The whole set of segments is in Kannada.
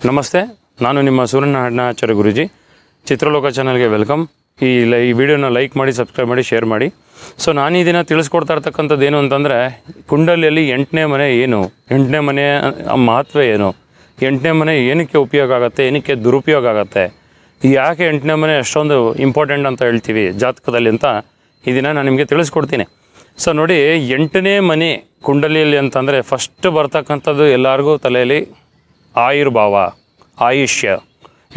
ನಮಸ್ತೆ, ನಾನು ನಿಮ್ಮ ಸೂರ್ಯನಾರಾಯಣಾಚಾರ್ಯ ಗುರೂಜಿ. ಚಿತ್ರಲೋಕ ಚಾನಲ್ಗೆ ವೆಲ್ಕಮ್. ಈ ವಿಡಿಯೋನ ಲೈಕ್ ಮಾಡಿ, ಸಬ್ಸ್ಕ್ರೈಬ್ ಮಾಡಿ, ಶೇರ್ ಮಾಡಿ. ಸೊ ನಾನು ಈ ದಿನ ತಿಳಿಸ್ಕೊಡ್ತಾ ಇರ್ತಕ್ಕಂಥದ್ದು ಏನು ಅಂತಂದರೆ, ಕುಂಡಲಿಯಲ್ಲಿ 8ನೇ ಮನೆ ಏನು, 8ನೇ ಮನೆಯ ಮಹತ್ವ ಏನು, 8ನೇ ಮನೆ ಏನಕ್ಕೆ ಉಪಯೋಗ ಆಗುತ್ತೆ, ಏನಕ್ಕೆ ದುರುಪಯೋಗ ಆಗುತ್ತೆ, ಯಾಕೆ 8ನೇ ಮನೆ ಅಷ್ಟೊಂದು ಇಂಪಾರ್ಟೆಂಟ್ ಅಂತ ಹೇಳ್ತೀವಿ ಜಾತಕದಲ್ಲಿ ಅಂತ ಈ ದಿನ ನಾನು ನಿಮಗೆ ತಿಳಿಸ್ಕೊಡ್ತೀನಿ. ಸೊ ನೋಡಿ, 8ನೇ ಮನೆ ಕುಂಡಲಿಯಲ್ಲಿ ಅಂತಂದರೆ ಫಸ್ಟ್ ಬರ್ತಕ್ಕಂಥದ್ದು ಎಲ್ಲರಿಗೂ ತಲೆಯಲ್ಲಿ ಆಯುರ್ಭಾವ, ಆಯುಷ್ಯ.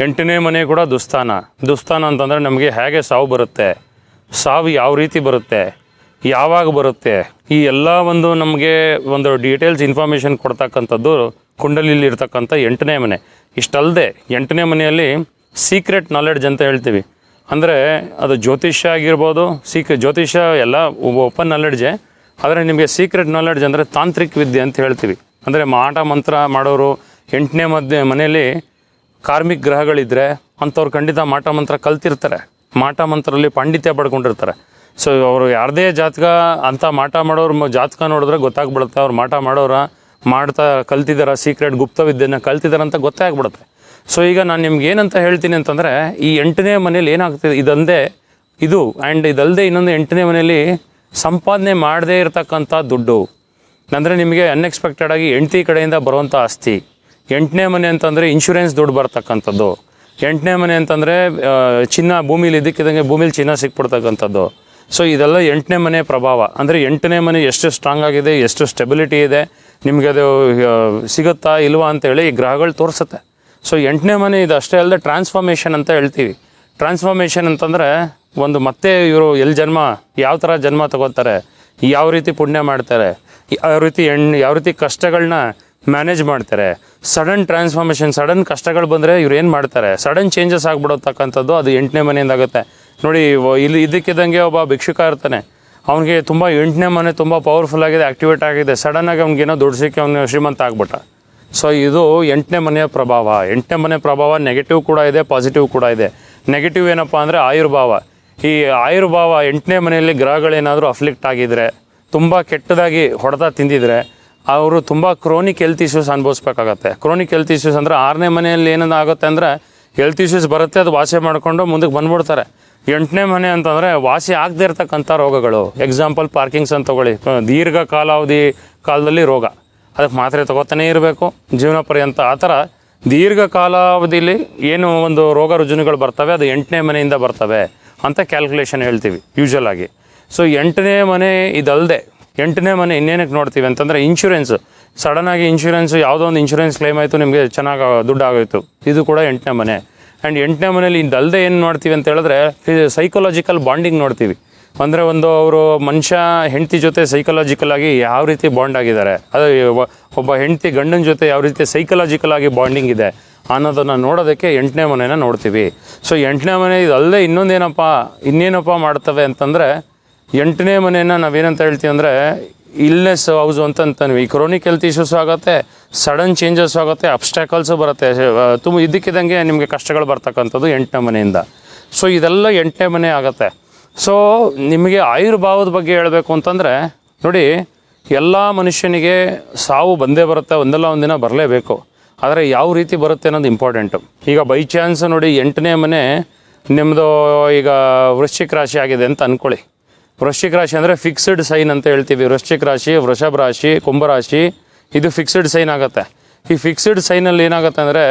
8ನೇ ಮನೆ ಕೂಡ ದುಸ್ಥಾನ ಅಂತಂದರೆ ನಮಗೆ ಹೇಗೆ ಸಾವು ಬರುತ್ತೆ, ಸಾವು ಯಾವ ರೀತಿ ಬರುತ್ತೆ, ಯಾವಾಗ ಬರುತ್ತೆ, ಈ ಎಲ್ಲ ನಮಗೆ ಒಂದು ಡೀಟೇಲ್ಸ್ ಇನ್ಫಾರ್ಮೇಷನ್ ಕೊಡ್ತಕ್ಕಂಥದ್ದು ಕುಂಡಲಿಯಲ್ಲಿ ಇರ್ತಕ್ಕಂಥ 8ನೇ ಮನೆ. ಇಷ್ಟಲ್ಲದೆ 8ನೇ ಮನೆಯಲ್ಲಿ ಸೀಕ್ರೆಟ್ ನಾಲೆಡ್ಜ್ ಅಂತ ಹೇಳ್ತೀವಿ. ಅಂದರೆ ಅದು ಜ್ಯೋತಿಷ್ಯ ಆಗಿರ್ಬೋದು, ಜ್ಯೋತಿಷ್ಯ ಎಲ್ಲ ಓಪನ್ ನಾಲೆಡ್ಜೇ. ಆದರೆ ನಿಮಗೆ ಸೀಕ್ರೆಟ್ ನಾಲೆಡ್ಜ್ ಅಂದರೆ ತಾಂತ್ರಿಕ ವಿದ್ಯೆ ಅಂತ ಹೇಳ್ತೀವಿ. ಅಂದರೆ ಮಾಟ ಮಂತ್ರ ಮಾಡೋರು 8ನೇ ಮನೆಯಲ್ಲಿ ಕಾರ್ಮಿಕ ಗ್ರಹಗಳಿದ್ದರೆ ಅಂಥವ್ರು ಖಂಡಿತ ಮಾಟ ಮಂತ್ರ ಕಲ್ತಿರ್ತಾರೆ, ಮಾಟ ಮಂತ್ರದಲ್ಲಿ ಪಾಂಡಿತ್ಯ ಪಡ್ಕೊಂಡಿರ್ತಾರೆ. ಸೊ ಅವರು ಯಾರದೇ ಜಾತಕ ಅಂಥ ಮಾಟ ಮಾಡೋರು ಜಾತಕ ನೋಡಿದ್ರೆ ಗೊತ್ತಾಗ್ಬಿಡುತ್ತೆ, ಅವ್ರು ಮಾಟ ಮಾಡೋರ ಕಲ್ತಿದ್ದಾರ, ಸೀಕ್ರೆಟ್ ಗುಪ್ತವಿದ್ಯೆಯನ್ನು ಕಲ್ತಿದ್ದಾರೆ ಅಂತ ಗೊತ್ತೇ ಆಗ್ಬಿಡುತ್ತೆ. ಸೊ ಈಗ ನಾನು ನಿಮ್ಗೆ ಏನಂತ ಹೇಳ್ತೀನಿ ಅಂತಂದರೆ, ಈ 8ನೇ ಮನೇಲಿ ಏನಾಗ್ತಿದೆ ಇದಲ್ಲದೆ ಇನ್ನೊಂದು 8ನೇ ಮನೆಯಲ್ಲಿ ಸಂಪಾದನೆ ಮಾಡದೇ ಇರತಕ್ಕಂಥ ದುಡ್ಡು, ಅಂದರೆ ನಿಮಗೆ ಅನ್ಎಕ್ಸ್ಪೆಕ್ಟೆಡ್ ಆಗಿ ಹೆಂಡತಿ ಕಡೆಯಿಂದ ಬರುವಂಥ ಆಸ್ತಿ. 8ನೇ ಮನೆ ಅಂತಂದರೆ ಇನ್ಶೂರೆನ್ಸ್ ದುಡ್ಡು ಬರ್ತಕ್ಕಂಥದ್ದು. 8ನೇ ಮನೆ ಅಂತಂದರೆ ಚಿನ್ನ, ಭೂಮಿಲಿ ಇದ್ದಕ್ಕಿದ್ದಂಗೆ ಭೂಮಿಲಿ ಚಿನ್ನ ಸಿಕ್ಬಿಡ್ತಕ್ಕಂಥದ್ದು. ಸೊ ಇದೆಲ್ಲ 8ನೇ ಮನೆ ಪ್ರಭಾವ. ಅಂದರೆ 8ನೇ ಮನೆ ಎಷ್ಟು ಸ್ಟ್ರಾಂಗ್ ಆಗಿದೆ, ಎಷ್ಟು ಸ್ಟೆಬಿಲಿಟಿ ಇದೆ, ನಿಮಗೆ ಅದು ಸಿಗುತ್ತಾ ಇಲ್ವಾ ಅಂತೇಳಿ ಈ ಗ್ರಹಗಳು ತೋರಿಸುತ್ತೆ. ಸೊ 8ನೇ ಮನೆ ಇದು ಅಷ್ಟೇ ಅಲ್ಲದೆ ಟ್ರಾನ್ಸ್ಫಾರ್ಮೇಷನ್ ಅಂತ ಹೇಳ್ತೀವಿ. ಟ್ರಾನ್ಸ್ಫಾರ್ಮೇಷನ್ ಅಂತಂದರೆ ಮತ್ತೆ ಇವರು ಯಾವ ಥರ ಜನ್ಮ ತಗೋತಾರೆ, ಯಾವ ರೀತಿ ಪುಣ್ಯ ಮಾಡ್ತಾರೆ, ಯಾವ ರೀತಿ ಕಷ್ಟಗಳನ್ನ ಮ್ಯಾನೇಜ್ ಮಾಡ್ತಾರೆ. ಸಡನ್ ಟ್ರಾನ್ಸ್ಫಾರ್ಮೇಷನ್, ಸಡನ್ ಕಷ್ಟಗಳು ಬಂದರೆ ಇವ್ರು ಏನು ಮಾಡ್ತಾರೆ, ಸಡನ್ ಚೇಂಜಸ್ ಆಗಿಬಿಡತಕ್ಕಂಥದ್ದು ಅದು 8ನೇ ಮನೆಯಿಂದ ಆಗುತ್ತೆ. ನೋಡಿ, ಇಲ್ಲಿ ಇದಕ್ಕಿದ್ದಂಗೆ ಒಬ್ಬ ಭಿಕ್ಷುಕ ಇರ್ತಾನೆ, ಅವನಿಗೆ ತುಂಬ 8ನೇ ಮನೆ ತುಂಬ ಪವರ್ಫುಲ್ ಆಗಿದೆ, ಆ್ಯಕ್ಟಿವೇಟ್ ಆಗಿದೆ. ಸಡನ್ನಾಗಿ ಅವ್ನಿಗೇನೋ ದುಡ್ಡು ಸಿಕ್ಕಿ ಅವ್ನು ಶ್ರೀಮಂತ ಆಗ್ಬಿಟ್ಟ. ಸೊ ಇದು 8ನೇ ಮನೆಯ ಪ್ರಭಾವ. 8ನೇ ಮನೆ ಪ್ರಭಾವ ನೆಗೆಟಿವ್ ಕೂಡ ಇದೆ, ಪಾಸಿಟಿವ್ ಕೂಡ ಇದೆ. ನೆಗೆಟಿವ್ ಏನಪ್ಪ ಅಂದರೆ ಆಯುರ್ಭಾವ. ಈ ಆಯುರ್ಭಾವ 8ನೇ ಮನೆಯಲ್ಲಿ ಗ್ರಹಗಳೇನಾದರೂ ಅಫ್ಲಿಕ್ಟ್ ಆಗಿದ್ದರೆ, ತುಂಬ ಕೆಟ್ಟದಾಗಿ ಹೊಡೆತ ತಿಂದಿದ್ರೆ ಅವರು ತುಂಬ ಕ್ರೋನಿಕ್ ಹೆಲ್ತ್ ಇಶ್ಯೂಸ್ ಅನುಭವಿಸ್ಬೇಕಾಗತ್ತೆ. ಕ್ರೋನಿಕ್ ಹೆಲ್ತ್ ಇಶ್ಯೂಸ್ ಅಂದರೆ 6ನೇ ಮನೆಯಲ್ಲಿ ಏನೇನು ಆಗುತ್ತೆ ಅಂದರೆ ಹೆಲ್ತ್ ಇಶ್ಯೂಸ್ ಬರುತ್ತೆ, ಅದು ವಾಸಿ ಮಾಡಿಕೊಂಡು ಮುಂದಕ್ಕೆ ಬಂದ್ಬಿಡ್ತಾರೆ. 8ನೇ ಮನೆ ಅಂತಂದರೆ ವಾಸಿ ಆಗದೇ ಇರತಕ್ಕಂಥ ರೋಗಗಳು. ಎಕ್ಸಾಂಪಲ್ ಪಾರ್ಕಿಂಗ್ಸ್ ಅಂತ ತಗೊಳ್ಳಿ, ದೀರ್ಘ ಕಾಲದಲ್ಲಿ ರೋಗ, ಅದಕ್ಕೆ ಮಾತ್ರೆ ತಗೋತಾನೇ ಇರಬೇಕು ಜೀವನ ಪರ್ಯಂತ. ಆ ಥರ ದೀರ್ಘ ಕಾಲಾವಧಿಯಲ್ಲಿ ಏನು ಒಂದು ರೋಗ ರುಜಿನಗಳು ಬರ್ತವೆ, ಅದು 8ನೇ ಮನೆಯಿಂದ ಬರ್ತವೆ ಅಂತ ಕ್ಯಾಲ್ಕುಲೇಷನ್ ಹೇಳ್ತೀವಿ ಯೂಶ್ವಲ್ ಆಗಿ. ಸೊ 8ನೇ ಮನೆ ಇದಲ್ಲದೆ 8ನೇ ಮನೆ ಇನ್ನೇನಕ್ಕೆ ನೋಡ್ತೀವಿ ಅಂತಂದರೆ ಇನ್ಶೂರೆನ್ಸು. ಸಡನ್ನಾಗಿ ಇನ್ಶೂರೆನ್ಸು, ಯಾವುದೋ ಒಂದು ಇನ್ಶೂರೆನ್ಸ್ ಕ್ಲೈಮ್ ಆಯಿತು, ನಿಮಗೆ ಚೆನ್ನಾಗಿ ದುಡ್ಡು ಆಗೋಯ್ತು, ಇದು ಕೂಡ 8ನೇ ಮನೆ. ಆ್ಯಂಡ್ 8ನೇ ಮನೇಲಿ ಇದಲ್ಲದೆ ಏನು ನೋಡ್ತೀವಿ ಅಂತ ಹೇಳಿದ್ರೆ ಸೈಕಲಾಜಿಕಲ್ ಬಾಂಡಿಂಗ್ ನೋಡ್ತೀವಿ. ಅಂದರೆ ಅವರು ಮನುಷ್ಯ ಹೆಂಡತಿ ಜೊತೆ ಸೈಕಲಾಜಿಕಲ್ ಆಗಿ ಯಾವ ರೀತಿ ಬಾಂಡ್ ಆಗಿದ್ದಾರೆ, ಅದು ಒಬ್ಬ ಹೆಂಡತಿ ಗಂಡನ ಜೊತೆ ಯಾವ ರೀತಿ ಸೈಕಲಾಜಿಕಲ್ ಆಗಿ ಬಾಂಡಿಂಗ್ ಇದೆ ಅನ್ನೋದನ್ನು ನೋಡೋದಕ್ಕೆ 8ನೇ ಮನೆಯನ್ನು ನೋಡ್ತೀವಿ. ಸೊ 8ನೇ ಮನೆ ಇದಲ್ಲದೆ ಇನ್ನೇನಪ್ಪ ಮಾಡ್ತವೆ ಅಂತಂದರೆ, 8ನೇ ಮನೆಯನ್ನು ನಾವೇನಂತ ಹೇಳ್ತೀವಿ ಅಂದರೆ ಇಲ್ನೆಸ್ ಹೌಸು ಅಂತೀವಿ. ಈ ಕ್ರೋನಿಕ್ ಹೆಲ್ತ್ ಇಶ್ಯೂಸ್ ಆಗುತ್ತೆ, ಸಡನ್ ಚೇಂಜಸ್ ಆಗುತ್ತೆ, ಅಬ್ಸ್ಟ್ಯಾಕಲ್ಸು ಬರುತ್ತೆ, ತುಂಬ ಇದ್ದಕ್ಕಿದ್ದಂಗೆ ನಿಮಗೆ ಕಷ್ಟಗಳು ಬರ್ತಕ್ಕಂಥದ್ದು 8ನೇ ಮನೆಯಿಂದ. ಸೊ ಇದೆಲ್ಲ 8ನೇ ಮನೆ ಆಗುತ್ತೆ. ಸೊ ನಿಮಗೆ ಆಯುರ್ಭಾವದ ಬಗ್ಗೆ ಹೇಳಬೇಕು ಅಂತಂದರೆ, ನೋಡಿ, ಎಲ್ಲ ಮನುಷ್ಯನಿಗೆ ಸಾವು ಬಂದೇ ಬರುತ್ತೆ, ಒಂದಲ್ಲ ಒಂದಿನ ಬರಲೇಬೇಕು. ಆದರೆ ಯಾವ ರೀತಿ ಬರುತ್ತೆ ಅನ್ನೋದು ಇಂಪಾರ್ಟೆಂಟು. ಈಗ ಬೈ ಚಾನ್ಸ್ ನೋಡಿ, 8ನೇ ಮನೆ ನಿಮ್ಮದು ಈಗ ವೃಶ್ಚಿಕ ರಾಶಿ ಆಗಿದೆ ಅಂತ ಅಂದ್ಕೊಳ್ಳಿ. ವೃಶ್ಚಿಕ ರಾಶಿ ಅಂದರೆ ಫಿಕ್ಸ್ಡ್ ಸೈನ್ ಅಂತ ಹೇಳ್ತೀವಿ. ವೃಶ್ಚಿಕ ರಾಶಿ, ವೃಷಭ ರಾಶಿ, ಕುಂಭರಾಶಿ, ಇದು ಫಿಕ್ಸ್ಡ್ ಸೈನ್ ಆಗುತ್ತೆ. ಈ ಫಿಕ್ಸ್ಡ್ ಸೈನಲ್ಲಿ ಏನಾಗುತ್ತೆ ಅಂದರೆ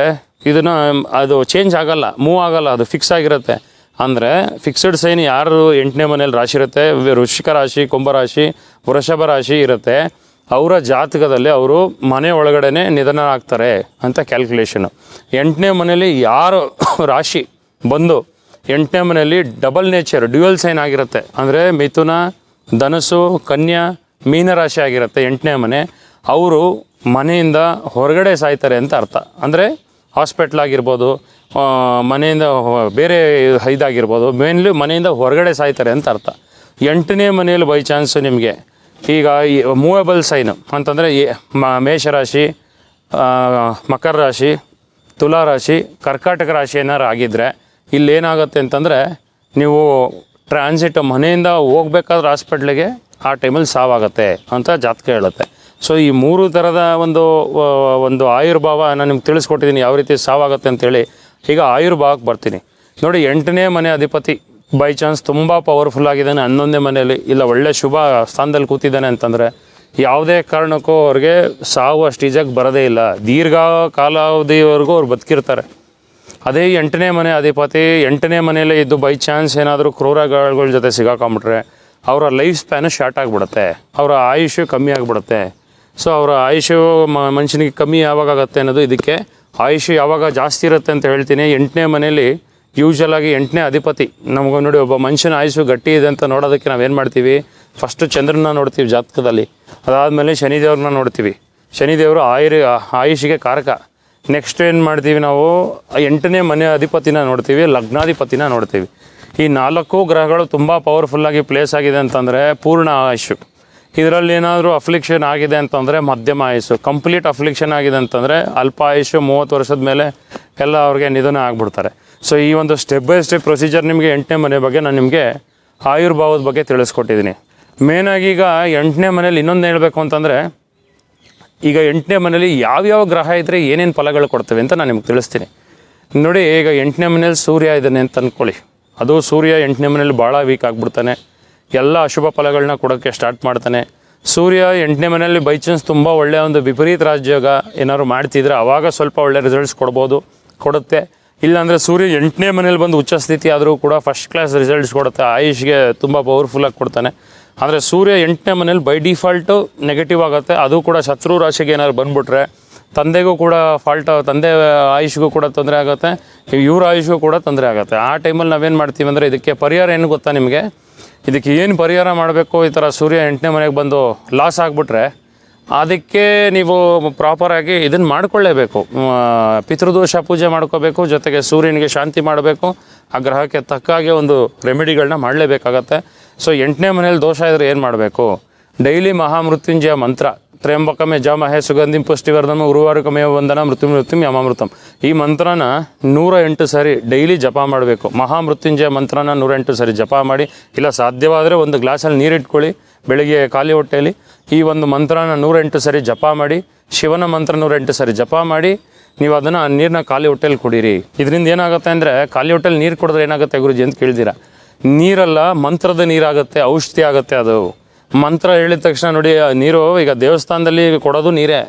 ಅದು ಚೇಂಜ್ ಆಗಲ್ಲ, ಮೂವ್ ಆಗಲ್ಲ, ಅದು ಫಿಕ್ಸ್ ಆಗಿರುತ್ತೆ. ಅಂದರೆ ಫಿಕ್ಸ್ಡ್ ಸೈನ್ ಯಾರು 8ನೇ ಮನೇಲಿ ರಾಶಿ ಇರುತ್ತೆ, ವೃಶ್ಚಿಕ ರಾಶಿ, ಕುಂಭರಾಶಿ, ವೃಷಭ ರಾಶಿ ಇರುತ್ತೆ, ಅವರ ಜಾತಕದಲ್ಲಿ ಅವರು ಮನೆ ಒಳಗಡೆ ನಿಧನ ಆಗ್ತಾರೆ ಅಂತ ಕ್ಯಾಲ್ಕುಲೇಷನು. 8ನೇ ಮನೇಲಿ ಯಾರು ರಾಶಿ ಬಂದು 8ನೇ ಮನೆಯಲ್ಲಿ ಡಬಲ್ ನೇಚರ್, ಡ್ಯುಯಲ್ ಸೈನ್ ಆಗಿರುತ್ತೆ, ಅಂದರೆ ಮಿಥುನ, ಧನಸ್ಸು, ಕನ್ಯಾ, ಮೀನರಾಶಿ ಆಗಿರುತ್ತೆ 8ನೇ ಮನೆ, ಅವರು ಮನೆಯಿಂದ ಹೊರಗಡೆ ಸಾಯ್ತಾರೆ ಅಂತ ಅರ್ಥ. ಅಂದರೆ ಹಾಸ್ಪಿಟ್ಲ್ ಆಗಿರ್ಬೋದು, ಮನೆಯಿಂದ ಬೇರೆ ಇದಾಗಿರ್ಬೋದು, ಮೇನ್ಲಿ ಮನೆಯಿಂದ ಹೊರಗಡೆ ಸಾಯ್ತಾರೆ ಅಂತ ಅರ್ಥ. 8ನೇ ಮನೆಯಲ್ಲಿ ಬೈ ಚಾನ್ಸು ನಿಮಗೆ ಈಗ ಮೂವೇಬಲ್ ಸೈನು ಅಂತಂದರೆ ಮೇಷರಾಶಿ, ಮಕರ ರಾಶಿ, ತುಲಾ ರಾಶಿ, ಕರ್ಕಾಟಕ ರಾಶಿ ಏನಾರು ಆಗಿದ್ದರೆ ಇಲ್ಲೇನಾಗುತ್ತೆ ಅಂತಂದರೆ, ನೀವು ಟ್ರಾನ್ಸಿಟ್ ಮನೆಯಿಂದ ಹೋಗ್ಬೇಕಾದ್ರೆ ಹಾಸ್ಪಿಟ್ಲಿಗೆ ಆ ಟೈಮಲ್ಲಿ ಸಾವಾಗುತ್ತೆ ಅಂತ ಜಾತಕ ಹೇಳುತ್ತೆ. ಸೊ ಈ 3 ಥರದ ಒಂದು ಆಯುರ್ಭಾವ ನಾನು ನಿಮ್ಗೆ ತಿಳಿಸ್ಕೊಟ್ಟಿದ್ದೀನಿ ಯಾವ ರೀತಿ ಸಾವಾಗುತ್ತೆ ಅಂತೇಳಿ. ಈಗ ಆಯುರ್ಭಾವಕ್ಕೆ ಬರ್ತೀನಿ ನೋಡಿ. 8ನೇ ಮನೆ ಅಧಿಪತಿ ಬೈ ಚಾನ್ಸ್ ತುಂಬ ಪವರ್ಫುಲ್ ಆಗಿದ್ದಾನೆ 11ನೇ ಮನೆಯಲ್ಲಿ, ಇಲ್ಲ ಒಳ್ಳೆ ಶುಭ ಸ್ಥಾನದಲ್ಲಿ ಕೂತಿದ್ದಾನೆ ಅಂತಂದರೆ ಯಾವುದೇ ಕಾರಣಕ್ಕೂ ಅವ್ರಿಗೆ ಸಾವು ಸ್ಟೇಜಾಗಿ ಬರೋದೇ ಇಲ್ಲ. ದೀರ್ಘ ಕಾಲಾವಧಿವರೆಗೂ ಅವ್ರು ಬದುಕಿರ್ತಾರೆ. ಅದೇ 8ನೇ ಮನೆ ಅಧಿಪತಿ 8ನೇ ಮನೆಯಲ್ಲೇ ಇದ್ದು ಬೈ ಚಾನ್ಸ್ ಏನಾದರೂ ಕ್ರೂರಗಳ ಜೊತೆ ಸಿಗಾಕೊಂಬಿಟ್ರೆ ಅವರ ಲೈಫ್ ಸ್ಪ್ಯಾನು ಶಾರ್ಟ್ ಆಗಿಬಿಡುತ್ತೆ, ಅವರ ಆಯುಷ್ಯ ಕಮ್ಮಿ ಆಗಿಬಿಡುತ್ತೆ. ಸೊ ಅವರ ಆಯುಷ್ಯ ಮನುಷ್ಯನಿಗೆ ಕಮ್ಮಿ ಯಾವಾಗ ಆಗುತ್ತೆ ಅನ್ನೋದು ಇದಕ್ಕೆ. ಆಯುಷ್ಯ ಯಾವಾಗ ಜಾಸ್ತಿ ಇರುತ್ತೆ ಅಂತ ಹೇಳ್ತೀನಿ. 8ನೇ ಮನೆಯಲ್ಲಿ ಯೂಶ್ವಲಾಗಿ 8ನೇ ಅಧಿಪತಿ ನಮಗೂ ನೋಡಿ, ಒಬ್ಬ ಮನುಷ್ಯನ ಆಯುಷ್ಯ ಗಟ್ಟಿ ಇದೆ ಅಂತ ನೋಡೋದಕ್ಕೆ ನಾವೇನು ಮಾಡ್ತೀವಿ, ಫಸ್ಟು ಚಂದ್ರನ ನೋಡ್ತೀವಿ ಜಾತಕದಲ್ಲಿ, ಅದಾದಮೇಲೆ ಶನಿದೇವ್ರನ್ನ ನೋಡ್ತೀವಿ. ಶನಿದೇವರು ಆಯುಷಿಗೆ ಕಾರಕ. ನೆಕ್ಸ್ಟ್ ಏನು ಮಾಡ್ತೀವಿ ನಾವು, 8ನೇ ಮನೆ ಅಧಿಪತಿನ ನೋಡ್ತೀವಿ, ಲಗ್ನಾಧಿಪತಿನ ನೋಡ್ತೀವಿ. ಈ 4 ಗ್ರಹಗಳು ತುಂಬ ಪವರ್ಫುಲ್ಲಾಗಿ ಪ್ಲೇಸ್ ಆಗಿದೆ ಅಂತಂದರೆ ಪೂರ್ಣ ಆಯುಷು. ಇದರಲ್ಲಿ ಏನಾದರೂ ಅಫ್ಲಿಕ್ಷನ್ ಆಗಿದೆ ಅಂತಂದರೆ ಮಧ್ಯಮ ಆಯುಷು. ಕಂಪ್ಲೀಟ್ ಅಫ್ಲಿಕ್ಷನ್ ಆಗಿದೆ ಅಂತಂದರೆ ಅಲ್ಪ ಆಯುಷು, 30 ವರ್ಷದ ಮೇಲೆ ಎಲ್ಲ ಅವ್ರಿಗೆ ನಿಧನ ಆಗಿಬಿಡ್ತಾರೆ. ಸೊ ಈ ಒಂದು ಸ್ಟೆಪ್ ಬೈ ಸ್ಟೆಪ್ ಪ್ರೊಸೀಜರ್ ನಿಮಗೆ 8ನೇ ಮನೆ ಬಗ್ಗೆ ನಾನು ನಿಮಗೆ ಆಯುರ್ಭಾವದ ಬಗ್ಗೆ ತಿಳಿಸ್ಕೊಟ್ಟಿದ್ದೀನಿ. ಮೇನಾಗಿ ಈಗ 8ನೇ ಮನೇಲಿ ಇನ್ನೊಂದು ಹೇಳಬೇಕು ಅಂತಂದರೆ, ಈಗ 8ನೇ ಮನೇಲಿ ಯಾವ್ಯಾವ ಗ್ರಹ ಇದ್ದರೆ ಏನೇನು ಫಲಗಳು ಕೊಡ್ತವೆ ಅಂತ ನಾನು ನಿಮ್ಗೆ ತಿಳಿಸ್ತೀನಿ ನೋಡಿ. ಈಗ 8ನೇ ಮನೇಲಿ ಸೂರ್ಯ ಇದ್ದಾನೆ ಅಂತ ಅಂದ್ಕೊಳ್ಳಿ. ಅದು ಸೂರ್ಯ 8ನೇ ಮನೇಲಿ ಭಾಳ ವೀಕ್ ಆಗಿಬಿಡ್ತಾನೆ, ಎಲ್ಲ ಅಶುಭ ಫಲಗಳನ್ನ ಕೊಡೋಕ್ಕೆ ಸ್ಟಾರ್ಟ್ ಮಾಡ್ತಾನೆ. ಸೂರ್ಯ 8ನೇ ಮನೆಯಲ್ಲಿ ಬೈ ಚಾನ್ಸ್ ತುಂಬ ಒಳ್ಳೆಯ ಒಂದು ವಿಪರೀತ ರಾಜ್ಯೋಗ ಏನಾದ್ರು ಮಾಡ್ತಿದ್ರೆ ಆವಾಗ ಸ್ವಲ್ಪ ಒಳ್ಳೆ ರಿಸಲ್ಟ್ಸ್ ಕೊಡುತ್ತೆ. ಇಲ್ಲಾಂದರೆ ಸೂರ್ಯ 8ನೇ ಮನೇಲಿ ಬಂದು ಉಚ್ಚ ಸ್ಥಿತಿ ಆದರೂ ಕೂಡ ಫಸ್ಟ್ ಕ್ಲಾಸ್ ರಿಸಲ್ಟ್ಸ್ ಕೊಡುತ್ತೆ, ಆಯುಷ್ಗೆ ತುಂಬ ಪವರ್ಫುಲ್ಲಾಗಿ ಕೊಡ್ತಾನೆ. ಆದರೆ ಸೂರ್ಯ 8ನೇ ಮನೇಲಿ ಬೈ ಡಿಫಾಲ್ಟು ನೆಗೆಟಿವ್ ಆಗುತ್ತೆ. ಅದು ಕೂಡ ಶತ್ರು ರಾಶಿಗೆ ಏನಾದ್ರು ಬಂದುಬಿಟ್ರೆ ತಂದೆಗೂ ಕೂಡ ತಂದೆ ಆಯುಷ್ಗೂ ಕೂಡ ತೊಂದರೆ ಆಗುತ್ತೆ, ಇವ್ರ ಆಯುಷ್ಗೂ ಕೂಡ ತೊಂದರೆ ಆಗುತ್ತೆ. ಆ ಟೈಮಲ್ಲಿ ನಾವೇನು ಮಾಡ್ತೀವಿ ಅಂದರೆ, ಇದಕ್ಕೆ ಪರಿಹಾರ ಏನು ಗೊತ್ತಾ ನಿಮಗೆ? ಇದಕ್ಕೆ ಏನು ಪರಿಹಾರ ಮಾಡಬೇಕು, ಈ ಥರ ಸೂರ್ಯ 8ನೇ ಮನೆಗೆ ಬಂದು ಲಾಸ್ ಆಗಿಬಿಟ್ರೆ ಅದಕ್ಕೆ ನೀವು ಪ್ರಾಪರಾಗಿ ಇದನ್ನು ಮಾಡ್ಕೊಳ್ಳೇಬೇಕು. ಪಿತೃದೋಷ ಪೂಜೆ ಮಾಡ್ಕೋಬೇಕು, ಜೊತೆಗೆ ಸೂರ್ಯನಿಗೆ ಶಾಂತಿ ಮಾಡಬೇಕು, ಆ ಗ್ರಹಕ್ಕೆ ತಕ್ಕಾಗೆ ಒಂದು ರೆಮಿಡಿಗಳನ್ನ ಮಾಡಲೇಬೇಕಾಗತ್ತೆ. ಸೊ 8ನೇ ಮನೇಲಿ ದೋಷ ಇದ್ದರೆ ಏನು ಮಾಡಬೇಕು? ಡೈಲಿ ಮಹಾಮೃತ್ಯುಂಜಯ ಮಂತ್ರ, ತ್ರ್ಯಂಬಕಮೇ ಜಾಮಹೇ ಸುಗಂಧಿಂ ಪುಷ್ಟಿವರ್ಧನಂ ಉರ್ವಾರುಕಮೇವ ವಂದನ ಮೃತ್ಯುಂ ಯಮಾಮೃತಂ, ಈ ಮಂತ್ರನ 108 ಸರಿ ಡೈಲಿ ಜಪ ಮಾಡಬೇಕು. ಮಹಾಮೃತ್ಯುಂಜಯ ಮಂತ್ರನ 108 ಸರಿ ಜಪ ಮಾಡಿ, ಇಲ್ಲ ಸಾಧ್ಯವಾದರೆ ಒಂದು ಗ್ಲಾಸಲ್ಲಿ ನೀರಿಟ್ಕೊಳ್ಳಿ ಬೆಳಿಗ್ಗೆ ಖಾಲಿ ಹೊಟ್ಟೆಯಲ್ಲಿ. ಈ ಒಂದು ಮಂತ್ರನ 108 ಸರಿ ಜಪ ಮಾಡಿ, ಶಿವನ ಮಂತ್ರ 108 ಸರಿ ಜಪ ಮಾಡಿ, ನೀವು ಅದನ್ನು ಆ ನೀರನ್ನ ಖಾಲಿ ಹೊಟ್ಟೆಯಲ್ಲಿ ಕುಡೀರಿ. ಇದರಿಂದ ಏನಾಗುತ್ತೆ ಅಂದರೆ, ಖಾಲಿ ಹೊಟ್ಟೆಯಲ್ಲಿ ನೀರು ಕುಡಿದ್ರೆ ಏನಾಗುತ್ತೆ ಗುರುಜಿ ಅಂತ ಕೇಳ್ತೀರಾ? ನೀರಲ್ಲ, ಮಂತ್ರದ ನೀರಾಗುತ್ತೆ, ಔಷಧಿ ಆಗುತ್ತೆ. ಅದು ಮಂತ್ರ ಹೇಳಿದ ತಕ್ಷಣ ನೋಡಿ, ನೀರು ಈಗ ದೇವಸ್ಥಾನದಲ್ಲಿ ಕೊಡೋದು ನೀರೇ,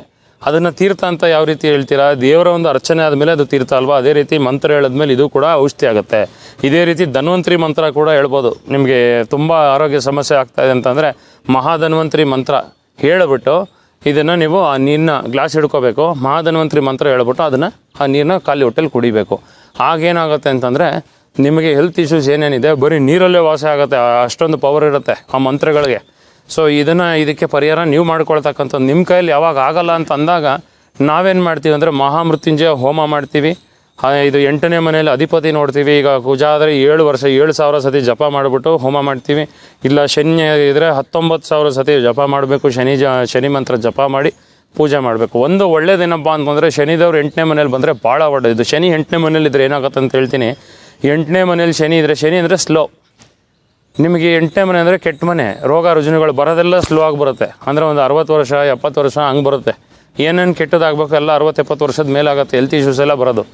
ಅದನ್ನು ತೀರ್ಥ ಅಂತ ಯಾವ ರೀತಿ ಹೇಳ್ತೀರಾ? ದೇವರ ಒಂದು ಅರ್ಚನೆ ಆದಮೇಲೆ ಅದು ತೀರ್ಥ ಅಲ್ವಾ? ಅದೇ ರೀತಿ ಮಂತ್ರ ಹೇಳಿದ್ಮೇಲೆ ಇದು ಕೂಡ ಔಷಧಿ ಆಗುತ್ತೆ. ಇದೇ ರೀತಿ ಧನ್ವಂತರಿ ಮಂತ್ರ ಕೂಡ ಹೇಳ್ಬೋದು. ನಿಮಗೆ ತುಂಬ ಆರೋಗ್ಯ ಸಮಸ್ಯೆ ಆಗ್ತಾಯಿದೆ ಅಂತಂದರೆ ಮಹಾಧನ್ವಂತರಿ ಮಂತ್ರ ಹೇಳಿಬಿಟ್ಟು ಇದನ್ನು ನೀವು ಆ ನೀರನ್ನ ಗ್ಲಾಸ್ ಹಿಡ್ಕೋಬೇಕು, ಮಹಾಧನ್ವಂತರಿ ಮಂತ್ರ ಹೇಳ್ಬಿಟ್ಟು ಅದನ್ನು ಆ ನೀರನ್ನ ಖಾಲಿ ಹೊಟ್ಟೆಲಿ ಕುಡಿಬೇಕು. ಆಗೇನಾಗುತ್ತೆ ಅಂತಂದರೆ ನಿಮಗೆ ಹೆಲ್ತ್ ಇಶ್ಯೂಸ್ ಏನೇನಿದೆ ಬರೀ ನೀರಲ್ಲೇ ವಾಸ ಆಗುತ್ತೆ, ಅಷ್ಟೊಂದು ಪವರ್ ಇರುತ್ತೆ ಆ ಮಂತ್ರಗಳಿಗೆ. ಸೊ ಇದಕ್ಕೆ ಪರಿಹಾರ ನೀವು ಮಾಡ್ಕೊಳ್ತಕ್ಕಂಥದ್ದು ನಿಮ್ಮ ಕೈಯಲ್ಲಿ ಯಾವಾಗ ಆಗಲ್ಲ ಅಂತ ಅಂದಾಗ ನಾವೇನು ಮಾಡ್ತೀವಿ ಅಂದರೆ ಮಹಾಮೃತ್ಯುಂಜಯ ಹೋಮ ಮಾಡ್ತೀವಿ. ಇದು 8ನೇ ಮನೆಯಲ್ಲಿ ಅಧಿಪತಿ ನೋಡ್ತೀವಿ. ಈಗ ಕುಜ ಆದರೆ 7,000 ಸತಿ ಜಪ ಮಾಡಿಬಿಟ್ಟು ಹೋಮ ಮಾಡ್ತೀವಿ. ಇಲ್ಲ ಶನಿ ಇದ್ದರೆ 19,000 ಸತಿ ಜಪ ಮಾಡಬೇಕು. ಶನಿ ಮಂತ್ರ ಜಪ ಮಾಡಿ ಪೂಜೆ ಮಾಡಬೇಕು. ಒಂದು ಒಳ್ಳೇದೇನಪ್ಪ ಅಂತಂದರೆ, ಶನಿದೇವ್ರು 8ನೇ ಮನೇಲಿ ಬಂದರೆ ಭಾಳ ಒಳ್ಳೆಯದು. ಶನಿ 8ನೇ ಮನೇಲಿದ್ದರೆ ಏನಾಗುತ್ತೆ ಅಂತ ಹೇಳ್ತೀನಿ. 8ನೇ ಮನೇಲಿ ಶನಿ ಇದ್ದರೆ, ಶನಿ ಅಂದರೆ ಸ್ಲೋ. ನಿಮಗೆ 8ನೇ ಮನೆ ಅಂದರೆ ಕೆಟ್ಟ ಮನೆ, ರೋಗ ರುಜಿನಗಳು ಬರೋದೆಲ್ಲ ಸ್ಲೋ ಆಗಿ ಬರುತ್ತೆ. ಅಂದರೆ ಒಂದು 60 ವರ್ಷ 70 ವರ್ಷ ಹಂಗೆ ಬರುತ್ತೆ. ಏನೇನು ಕೆಟ್ಟದಾಗಬೇಕು ಎಲ್ಲ 60-70 ವರ್ಷದ ಮೇಲಾಗುತ್ತೆ, ಹೆಲ್ತ್ ಇಶ್ಯೂಸ್ ಎಲ್ಲ ಬರೋದು.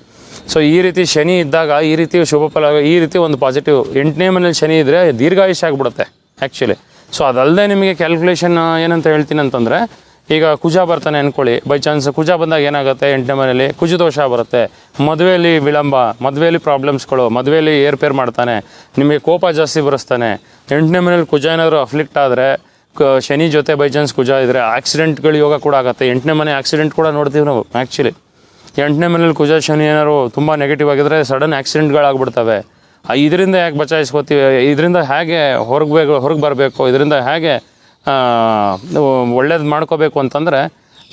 ಸೊ ಈ ರೀತಿ ಶನಿ ಇದ್ದಾಗ ಈ ರೀತಿ ಶುಭ ಫಲ, ಈ ರೀತಿ ಒಂದು ಪಾಸಿಟಿವ್. 8ನೇ ಮನೇಲಿ ಶನಿ ಇದ್ದರೆ ದೀರ್ಘಾಯುಷ್ಯ ಆಗಿಬಿಡುತ್ತೆ ಆ್ಯಕ್ಚುಲಿ. ಸೊ ಅದಲ್ಲದೆ ನಿಮಗೆ ಕ್ಯಾಲ್ಕುಲೇಷನ್ ಏನಂತ ಹೇಳ್ತೀನಿ ಅಂತಂದರೆ, ಈಗ ಕುಜ ಬರ್ತಾನೆ ಅಂದ್ಕೊಳ್ಳಿ, ಬೈ ಚಾನ್ಸ್ ಕುಜ ಬಂದಾಗ ಏನಾಗುತ್ತೆ, 8ನೇ ಮನೇಲಿ ಕುಜದೋಷ ಬರುತ್ತೆ, ಮದುವೆಯಲ್ಲಿ ವಿಳಂಬ, ಮದುವೆಯಲ್ಲಿ ಪ್ರಾಬ್ಲಮ್ಸ್ಗಳು, ಮದುವೆಯಲ್ಲಿ ಏರ್ಪೇರ್ ಮಾಡ್ತಾನೆ, ನಿಮಗೆ ಕೋಪ ಜಾಸ್ತಿ ಬರೆಸ್ತಾನೆ. 8ನೇ ಮನೇಲಿ ಕುಜ ಏನಾದರೂ ಅಫ್ಲಿಕ್ಟ್ ಆದರೆ, ಶನಿ ಜೊತೆ ಬೈ ಚಾನ್ಸ್ ಕುಜ ಇದ್ದರೆ ಆಕ್ಸಿಡೆಂಟ್ಗಳು ಯೋಗ ಕೂಡ ಆಗುತ್ತೆ. 8ನೇ ಮನೆ ಆಕ್ಸಿಡೆಂಟ್ ಕೂಡ ನೋಡ್ತೀವಿ ನಾವು ಆ್ಯಕ್ಚುಲಿ. 8ನೇ ಮನೇಲಿ ಕುಜ ಶನಿ ಏನಾದ್ರು ತುಂಬ ನೆಗೆಟಿವ್ ಆಗಿದ್ರೆ ಸಡನ್ ಆಕ್ಸಿಡೆಂಟ್ಗಳಾಗ್ಬಿಡ್ತವೆ. ಇದರಿಂದ ಯಾಕೆ ಬಚಾಯಿಸ್ಕೋತೀವಿ, ಇದರಿಂದ ಹೇಗೆ ಹೊರಗೆ ಬರಬೇಕು, ಇದರಿಂದ ಹೇಗೆ ಒಳ್ಳೇದು ಮಾಡ್ಕೋಬೇಕು ಅಂತಂದರೆ,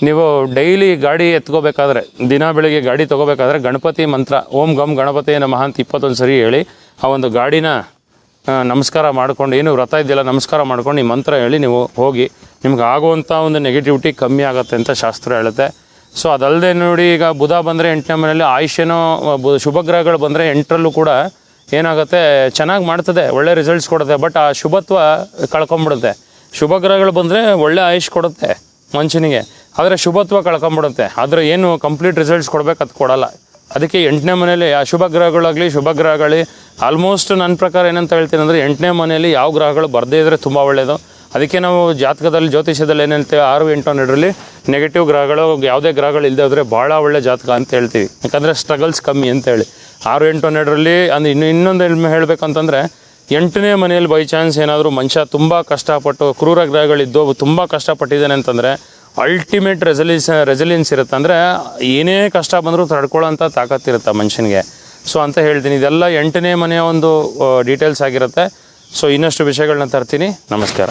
ನೀವು ಡೈಲಿ ಗಾಡಿ ಎತ್ಕೋಬೇಕಾದ್ರೆ, ದಿನ ಬೆಳಿಗ್ಗೆ ಗಾಡಿ ತೊಗೋಬೇಕಾದ್ರೆ ಗಣಪತಿ ಮಂತ್ರ ಓಂ ಗಮ್ ಗಣಪತಿ ನಮಃ ಅಂತ 21 ಸರಿ ಹೇಳಿ ಆ ಒಂದು ಗಾಡಿನ ನಮಸ್ಕಾರ ಮಾಡ್ಕೊಂಡು, ಏನು ವ್ರತ ಇದೆಯಲ್ಲ ನಮಸ್ಕಾರ ಮಾಡ್ಕೊಂಡು ಈ ಮಂತ್ರ ಹೇಳಿ ನೀವು ಹೋಗಿ, ನಿಮ್ಗೆ ಆಗುವಂಥ ಒಂದು ನೆಗೆಟಿವಿಟಿ ಕಮ್ಮಿ ಆಗುತ್ತೆ ಅಂತ ಶಾಸ್ತ್ರ ಹೇಳುತ್ತೆ. ಸೊ ಅದಲ್ಲದೆ ನೋಡಿ, ಈಗ ಬುಧ ಬಂದರೆ 8ನೇ ಮನೆಯಲ್ಲಿ ಆಯುಷ್ಯನೋ ಶುಭಗ್ರಹಗಳು ಬಂದರೆ 8ರಲ್ಲೂ ಕೂಡ ಏನಾಗುತ್ತೆ, ಚೆನ್ನಾಗಿ ಮಾಡ್ತದೆ, ಒಳ್ಳೆ ರಿಸಲ್ಟ್ಸ್ ಕೊಡುತ್ತೆ. ಬಟ್ ಆ ಶುಭತ್ವ ಕಳ್ಕೊಂಬಿಡುತ್ತೆ. ಶುಭಗ್ರಹಗಳು ಬಂದರೆ ಒಳ್ಳೆ ಆಯುಷ್ ಕೊಡುತ್ತೆ, ಮನುಷ್ಯನಿಗೆ. ಆದರೆ ಶುಭತ್ವ ಕಳ್ಕೊಂಬಿಡುತ್ತೆ. ಆದರೆ ಏನು ಕಂಪ್ಲೀಟ್ ರಿಸಲ್ಟ್ಸ್ ಕೊಡಬೇಕು ಅದು ಕೊಡಲ್ಲ. ಅದಕ್ಕೆ 8ನೇ ಮನೆಯಲ್ಲಿ ಅಶುಭ ಗ್ರಹಗಳಾಗಲಿ ಶುಭ ಗ್ರಹಗಳೇ ಆಲ್ಮೋಸ್ಟ್ ನನ್ನ ಪ್ರಕಾರ ಏನಂತ ಹೇಳ್ತೀನಿ ಅಂದರೆ 8ನೇ ಮನೆಯಲ್ಲಿ ಯಾವ ಗ್ರಹಗಳು ಬರದೇ ಇದ್ದರೆ ತುಂಬ ಒಳ್ಳೆಯದು. ಅದಕ್ಕೆ ನಾವು ಜಾತಕದಲ್ಲಿ ಜ್ಯೋತಿಷ್ಯದಲ್ಲಿ ಏನು ಹೇಳ್ತೀವಿ 6, 8, 12ರಲ್ಲಿ ನೆಗೆಟಿವ್ ಗ್ರಹಗಳು ಯಾವುದೇ ಗ್ರಹಗಳು ಇಲ್ಲದೆ ಹೋದರೆ ಭಾಳ ಒಳ್ಳೆ ಜಾತಕ ಅಂತ ಹೇಳ್ತೀವಿ. ಯಾಕಂದರೆ ಸ್ಟ್ರಗಲ್ಸ್ ಕಮ್ಮಿ ಅಂತೇಳಿ. 6, 8, 12ರಲ್ಲಿ ಅಂದರೆ ಇನ್ನೊಂದು ಹೇಳಬೇಕಂತಂದರೆ 8ನೇ ಮನೆಯಲ್ಲಿ ಬೈ ಚಾನ್ಸ್ ಏನಾದರೂ ಮನುಷ್ಯ ತುಂಬ ಕಷ್ಟಪಟ್ಟು ಕ್ರೂರ ಗ್ರಹಗಳಿದ್ದು ತುಂಬ ಕಷ್ಟಪಟ್ಟಿದ್ದಾನೆ ಅಂತಂದರೆ ಅಲ್ಟಿಮೇಟ್ ರೆಸಿಲಿಯನ್ಸ್ ಇರುತ್ತೆ. ಅಂದರೆ ಏನೇ ಕಷ್ಟ ಬಂದರೂ ತಡ್ಕೊಳ್ಳೋಂಥ ತಾಕತ್ತಿರುತ್ತೆ ಮನುಷ್ಯನಿಗೆ. ಸೊ ಅಂತ ಹೇಳ್ತೀನಿ. ಇದೆಲ್ಲ 8ನೇ ಮನೆಯ ಒಂದು ಡೀಟೇಲ್ಸ್ ಆಗಿರುತ್ತೆ. ಸೊ ಇನ್ನಷ್ಟು ವಿಷಯಗಳನ್ನ ತರ್ತೀನಿ. ನಮಸ್ಕಾರ.